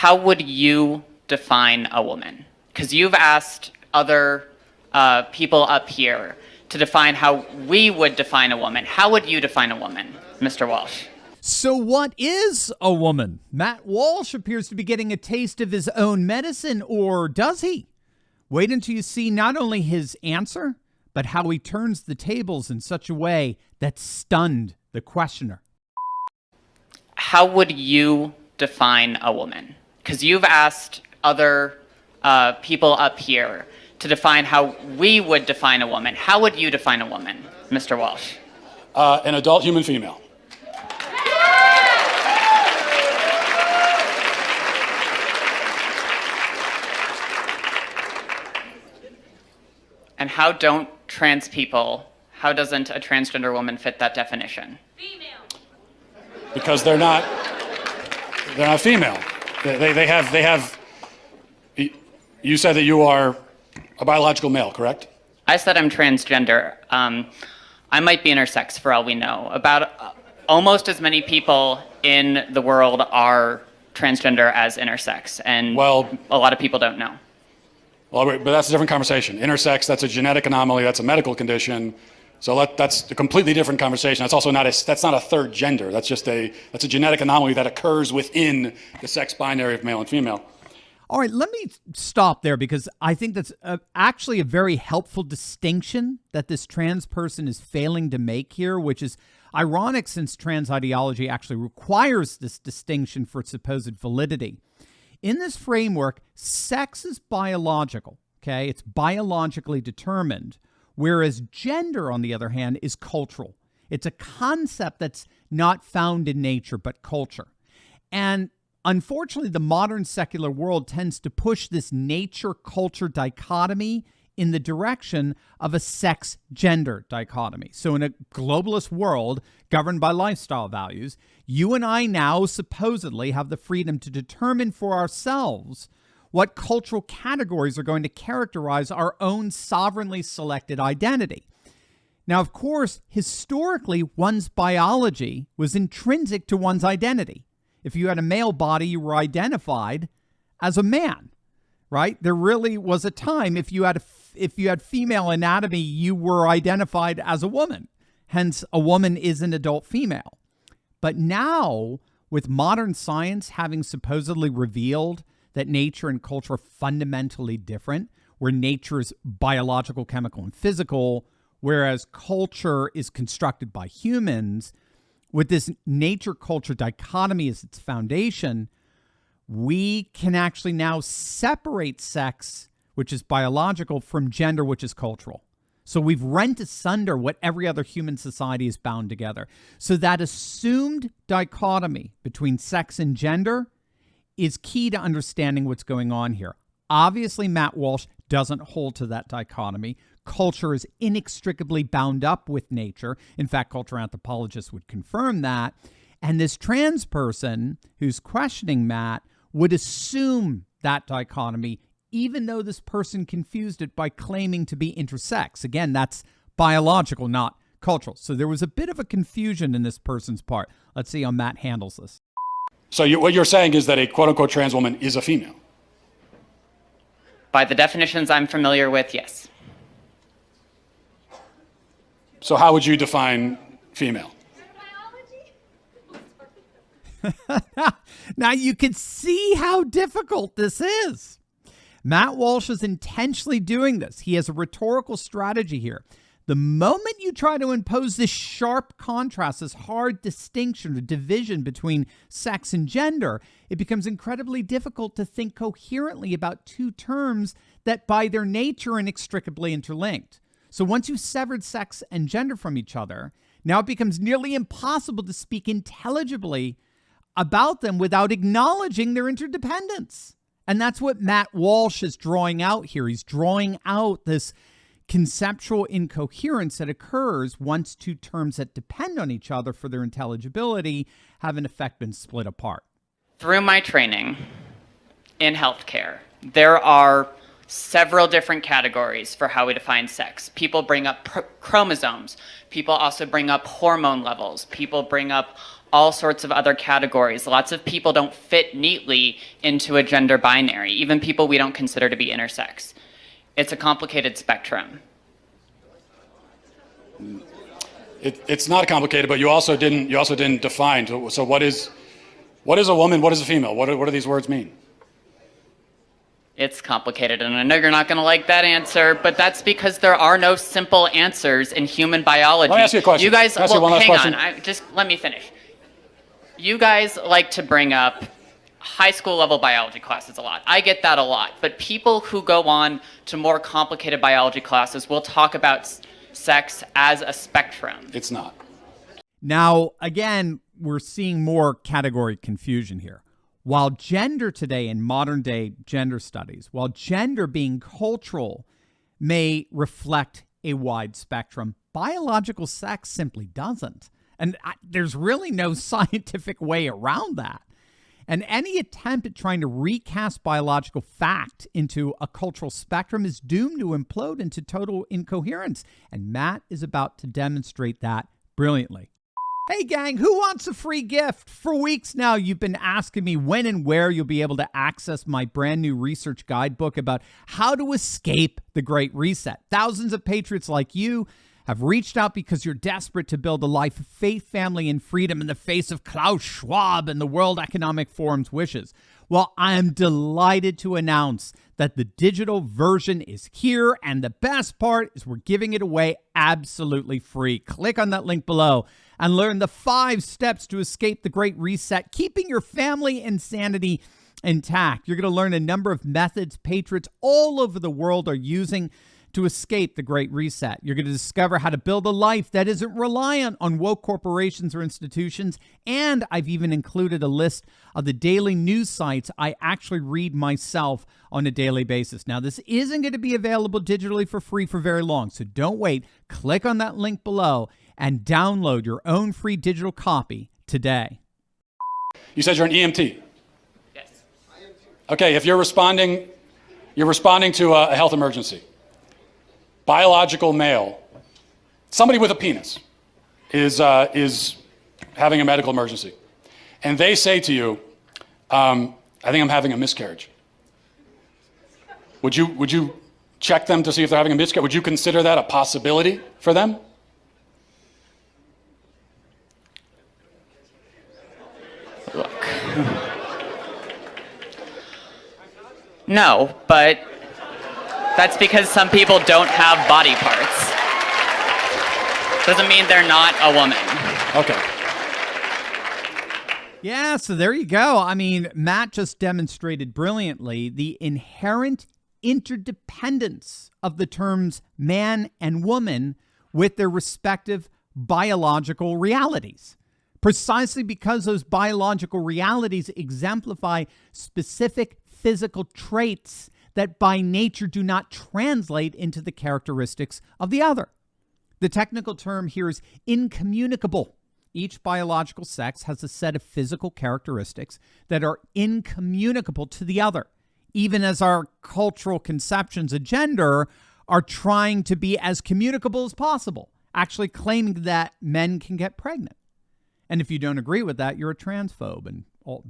how would you define a woman? Because you've asked other people up here to define how we would define a woman. How would you define a woman, Mr. Walsh? So what is a woman? Matt Walsh appears to be getting a taste of his own medicine, or does he? Wait until you see not only his answer, but how he turns the tables in such a way that stunned the questioner. How would you define a woman? Because you've asked other people up here to define how we would define a woman. How would you define a woman, Mr. Walsh? An adult human female. And how don't trans people, how doesn't a transgender woman fit that definition? Female. Because they're not female. They have, you said that you are a biological male, correct? I said I'm transgender. I might be intersex for all we know. About almost as many people in the world are transgender as intersex, and well, a lot of people don't know. Well, but that's a different conversation. Intersex, that's a genetic anomaly, that's a medical condition. So that's a completely different conversation. That's also not a third gender. That's a genetic anomaly that occurs within the sex binary of male and female. All right, let me stop there because I think that's actually a very helpful distinction that this trans person is failing to make here, which is ironic since trans ideology actually requires this distinction for its supposed validity. In this framework, sex is biological, okay? It's biologically determined, whereas gender, on the other hand, is cultural. It's a concept that's not found in nature, but culture. And unfortunately, the modern secular world tends to push this nature-culture dichotomy in the direction of a sex-gender dichotomy. So in a globalist world governed by lifestyle values, you and I now supposedly have the freedom to determine for ourselves what cultural categories are going to characterize our own sovereignly selected identity. Now, of course, historically, one's biology was intrinsic to one's identity. If you had a male body, you were identified as a man, right? There really was a time if you had female anatomy, you were identified as a woman. Hence, a woman is an adult female. But now, with modern science having supposedly revealed that nature and culture are fundamentally different, where nature is biological, chemical, and physical, whereas culture is constructed by humans, with this nature-culture dichotomy as its foundation, we can actually now separate sex, which is biological, from gender, which is cultural. So we've rent asunder what every other human society is bound together. So that assumed dichotomy between sex and gender is key to understanding what's going on here. Obviously, Matt Walsh doesn't hold to that dichotomy. Culture is inextricably bound up with nature. In fact, culture anthropologists would confirm that. And this trans person who's questioning Matt would assume that dichotomy, even though this person confused it by claiming to be intersex. Again, that's biological, not cultural. So there was a bit of a confusion in this person's part. Let's see how Matt handles this. So what you're saying is that a quote-unquote trans woman is a female? By the definitions I'm familiar with, yes. So how would you define female? Now you can see how difficult this is. Matt Walsh is intentionally doing this. He has a rhetorical strategy here. The moment you try to impose this sharp contrast, this hard distinction or division between sex and gender, it becomes incredibly difficult to think coherently about two terms that by their nature are inextricably interlinked. So once you've severed sex and gender from each other, now it becomes nearly impossible to speak intelligibly about them without acknowledging their interdependence. And that's what Matt Walsh is drawing out here. He's drawing out this conceptual incoherence that occurs once two terms that depend on each other for their intelligibility have in effect been split apart. Through my training in healthcare, there are several different categories for how we define sex. People bring up chromosomes. People also bring up hormone levels. People bring up all sorts of other categories. Lots of people don't fit neatly into a gender binary, even people we don't consider to be intersex. It's a complicated spectrum. It's not complicated, but you also didn't define. So what is a woman? What is a female? What do these words mean? It's complicated, and I know you're not going to like that answer, but that's because there are no simple answers in human biology. Let me ask you a question. You guys, Can I ask you well, one last hang question? on. Just let me finish. You guys like to bring up high school level biology classes a lot. I get that a lot, but people who go on to more complicated biology classes will talk about sex as a spectrum. It's not. Now, again, we're seeing more category confusion here. While gender today in modern day gender studies, while gender being cultural may reflect a wide spectrum, biological sex simply doesn't. And there's really no scientific way around that. And any attempt at trying to recast biological fact into a cultural spectrum is doomed to implode into total incoherence. And Matt is about to demonstrate that brilliantly. Hey gang, who wants a free gift? For weeks now, you've been asking me when and where you'll be able to access my brand new research guidebook about how to escape the Great Reset. Thousands of patriots like you have reached out because you're desperate to build a life of faith, family, and freedom in the face of Klaus Schwab and the World Economic Forum's wishes. Well, I am delighted to announce that the digital version is here, and the best part is we're giving it away absolutely free. Click on that link below and learn the 5 steps to escape the Great Reset, keeping your family and sanity intact. You're going to learn a number of methods patriots all over the world are using to escape the Great Reset. You're going to discover how to build a life that isn't reliant on woke corporations or institutions. And I've even included a list of the daily news sites I actually read myself on a daily basis. Now, this isn't going to be available digitally for free for very long, so don't wait. Click on that link below and download your own free digital copy today. You said you're an EMT. Yes. Okay, if you're responding to a health emergency. Biological male, somebody with a penis, is having a medical emergency, and they say to you, "I think I'm having a miscarriage." Would you check them to see if they're having a miscarriage? Would you consider that a possibility for them? Look. No, but that's because some people don't have body parts. Doesn't mean they're not a woman. Okay. Yeah, so there you go. I mean, Matt just demonstrated brilliantly the inherent interdependence of the terms man and woman with their respective biological realities. Precisely because those biological realities exemplify specific physical traits that by nature do not translate into the characteristics of the other. The technical term here is incommunicable. Each biological sex has a set of physical characteristics that are incommunicable to the other, even as our cultural conceptions of gender are trying to be as communicable as possible, actually claiming that men can get pregnant. And if you don't agree with that, you're a transphobe and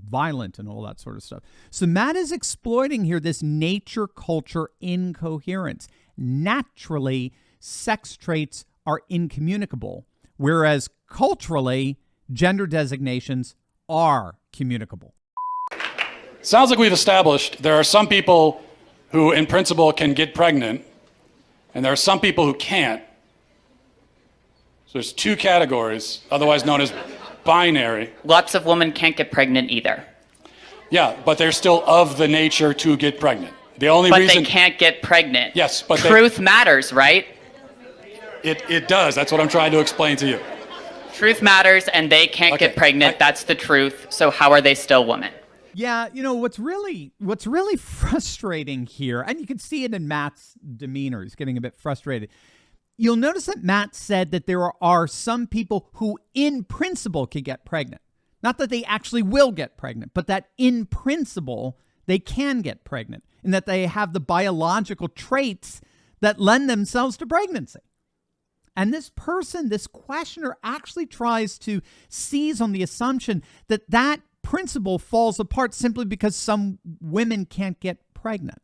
violent and all that sort of stuff. So Matt is exploiting here this nature-culture incoherence. Naturally, sex traits are incommunicable, whereas culturally, gender designations are communicable. Sounds like we've established there are some people who, in principle, can get pregnant, and there are some people who can't. So there's 2 categories, otherwise known as binary. Lots of women can't get pregnant either. Yeah, but they're still of the nature to get pregnant. The only But reason they can't get pregnant. Yes, but truth matters, right? it does. That's what I'm trying to explain to you. Truth matters, and they can't get pregnant. That's the truth. So how are they still women? Yeah, you know, what's really frustrating here, and you can see it in Matt's demeanor, he's getting a bit frustrated. You'll notice that Matt said that there are some people who in principle can get pregnant. Not that they actually will get pregnant, but that in principle they can get pregnant and that they have the biological traits that lend themselves to pregnancy. And this person, this questioner, actually tries to seize on the assumption that that principle falls apart simply because some women can't get pregnant.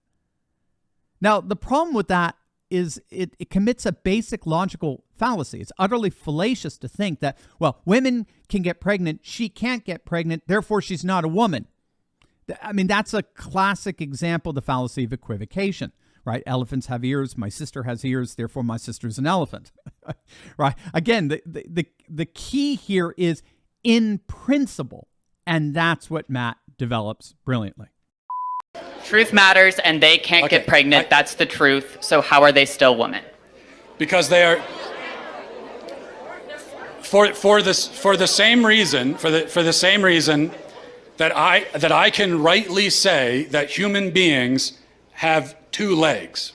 Now, the problem with that is it commits a basic logical fallacy. It's utterly fallacious to think that, well, women can get pregnant, she can't get pregnant, therefore she's not a woman. I mean, that's a classic example of the fallacy of equivocation, right? Elephants have ears, my sister has ears, therefore my sister's an elephant, right? Again, the key here is in principle, and that's what Matt develops brilliantly. Truth matters, and they can't get pregnant. That's the truth. So how are they still women? Because they are for the same reason that I can rightly say that human beings have two legs.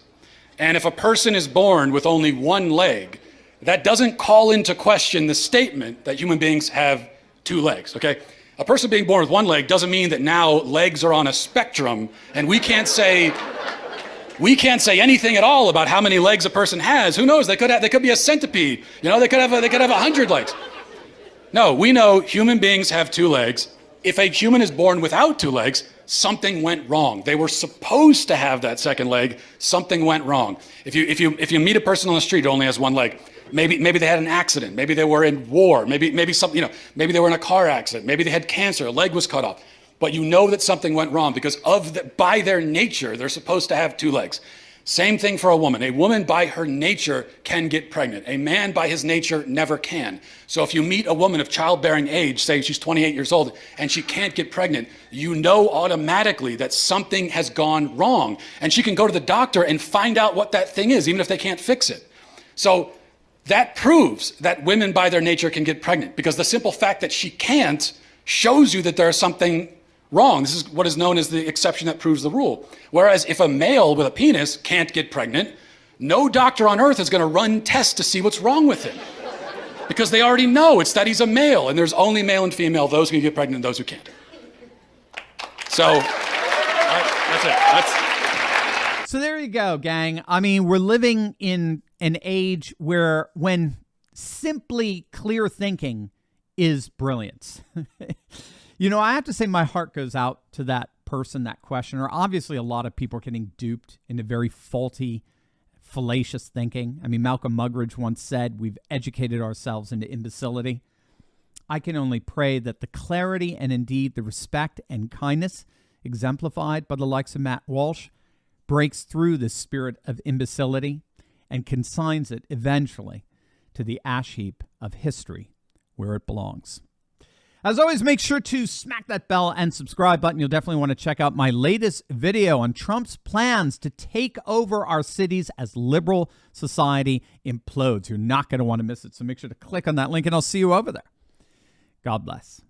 And if a person is born with only one leg, that doesn't call into question the statement that human beings have two legs, okay? A person being born with one leg doesn't mean that now legs are on a spectrum and we can't say anything at all about how many legs a person has. Who knows? They could be a centipede. You know, they could have 100 legs. No, we know human beings have two legs. If a human is born without two legs, something went wrong. They were supposed to have that second leg. Something went wrong. If you meet a person on the street who only has one leg, maybe they had an accident. Maybe they were in war. Maybe something, maybe they were in a car accident. Maybe they had cancer. A leg was cut off. But you know that something went wrong because by their nature, they're supposed to have two legs. Same thing for a woman. A woman by her nature can get pregnant. A man by his nature never can. So if you meet a woman of childbearing age, say she's 28 years old, and she can't get pregnant, you know automatically that something has gone wrong. And she can go to the doctor and find out what that thing is, even if they can't fix it. So that proves that women by their nature can get pregnant, because the simple fact that she can't shows you that there's something wrong. This is what is known as the exception that proves the rule. Whereas if a male with a penis can't get pregnant, no doctor on earth is going to run tests to see what's wrong with him. Because they already know it's that he's a male, and there's only male and female, those who can get pregnant and those who can't. So, that's it. So there you go, gang. I mean, we're living in an age when simply clear thinking is brilliance. I have to say my heart goes out to that person, that questioner. Obviously, a lot of people are getting duped into very faulty, fallacious thinking. I mean, Malcolm Muggeridge once said, we've educated ourselves into imbecility. I can only pray that the clarity and indeed the respect and kindness exemplified by the likes of Matt Walsh breaks through the spirit of imbecility and consigns it eventually to the ash heap of history where it belongs. As always, make sure to smack that bell and subscribe button. You'll definitely want to check out my latest video on Trump's plans to take over our cities as liberal society implodes. You're not going to want to miss it, so make sure to click on that link, and I'll see you over there. God bless.